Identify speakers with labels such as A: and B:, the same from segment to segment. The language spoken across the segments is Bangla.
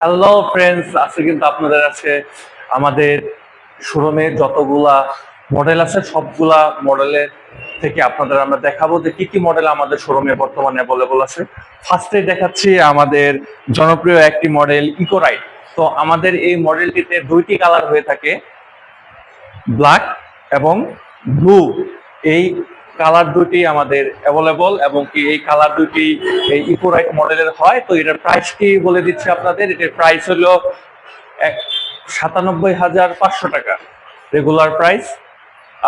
A: হ্যালো ফ্রেন্ডস, আজকে কিন্তু আপনাদের আছে আমাদের শোরুমে যতগুলা মডেল আছে সবগুলা মডেলের থেকে আপনাদের আমরা দেখাবো যে কি কি মডেল আমাদের শোরুমে বর্তমানে অ্যাভেলেবল আছে। ফার্স্টে দেখাচ্ছি আমাদের জনপ্রিয় একটি মডেল ইকোরাইড। তো আমাদের এই মডেলটিতে দুইটি কালার হয়ে থাকে, ব্ল্যাক এবং ব্লু। এই কালার দুটি আমাদের অ্যাভেলেবল এবং কি এই কালার দুটি এই ইকোরাইট মডেলের হয়। তো এটার প্রাইস কি বলে দিচ্ছি আপনাদের। এটার প্রাইস হলো 97,500 টাকা রেগুলার প্রাইস।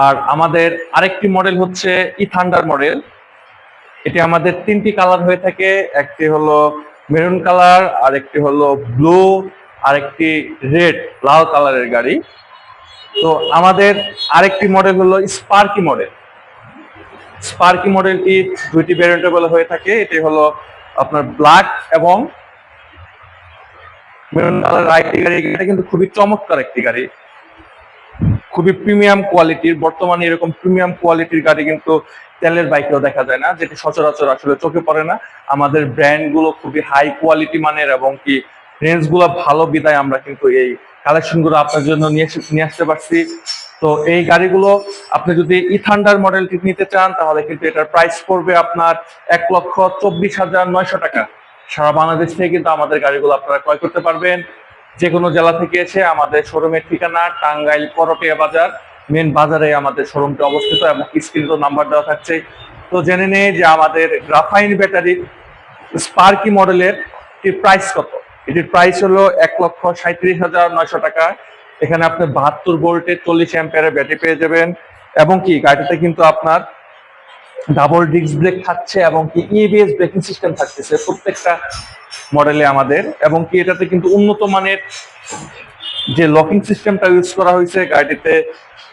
A: আর আমাদের আরেকটি মডেল হচ্ছে থান্ডার মডেল। এটি আমাদের তিনটি কালার হয়ে থাকে, একটি হলো মেরুন কালার, আরেকটি হলো ব্লু, আরেকটি রেড লাল কালারের গাড়ি। তো আমাদের আরেকটি মডেল হলো স্পার্কি মডেল। স্পার্কি মডেলটি দুইটি ভ্যারিয়েন্টেবল হয়ে থাকে, এটি হলো আপনার ব্ল্যাক এবং মেরুন কালার আরেকটি গাড়ি। এটা কিন্তু খুবই চমৎকার একটি গাড়ি, খুবই প্রিমিয়াম কোয়ালিটির। বর্তমানে এরকম প্রিমিয়াম কোয়ালিটির গাড়ি কিন্তু তেলের বাইকেও দেখা যায় না, যেটি সচরাচর আসলে চোখে পড়ে না। আমাদের ব্র্যান্ড গুলো খুবই হাই কোয়ালিটি মানের এবং কি রেঞ্জ গুলো ভালো বিদায় আমরা কিন্তু এই কালেকশন গুলো আপনার জন্য নিয়ে আসতে পারছি। তো এই গাড়িগুলো আপনি যদি থান্ডার মডেলটি নিতে চান তাহলে কিন্তু এটার প্রাইস পড়বে আপনার 1,24,900 টাকা। সারা বাংলাদেশ থেকে কিন্তু আমাদের গাড়িগুলো আপনারা ক্রয় করতে পারবেন। যে কোনো জেলা থেকে এসে আমাদের শোরুমের ঠিকানা টাঙ্গাইল করটিয়া বাজার, মেন বাজারে আমাদের শোরুমটি অবস্থিত এবং স্ক্রিনে নাম্বার দেওয়া থাকছে। তো জেনে নেই যে আমাদের গ্রাফাইন ব্যাটারি স্পার্কি মডেলের প্রাইস কত। এটির প্রাইস হলো 1,37,900 টাকা। এখানে আপনি 72 ভোল্টের 40 অ্যাম্পিয়ারের ব্যাটারি পেয়ে যাবেন এবং কি গাড়িতে কিন্তু আপনার ডাবল ডিস্ক ব্রেক থাকছে এবং কি ইবিএস ব্রেকিং সিস্টেম থাকতেছে প্রত্যেকটা মডেলে আমাদের। এবং কি এটাতে কিন্তু উন্নত মানের যে লকিং সিস্টেমটা ইউজ করা হয়েছে গাড়িতে।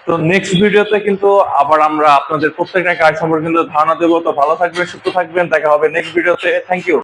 A: তো নেক্সট ভিডিওতে কিন্তু আবার আমরা আপনাদের প্রত্যেকটা গাড়ি সম্পর্কে কিন্তু ধারণা দেবো। তো ভালো থাকবেন, সুস্থ থাকবেন, দেখা হবে নেক্সট ভিডিওতে। Thank you.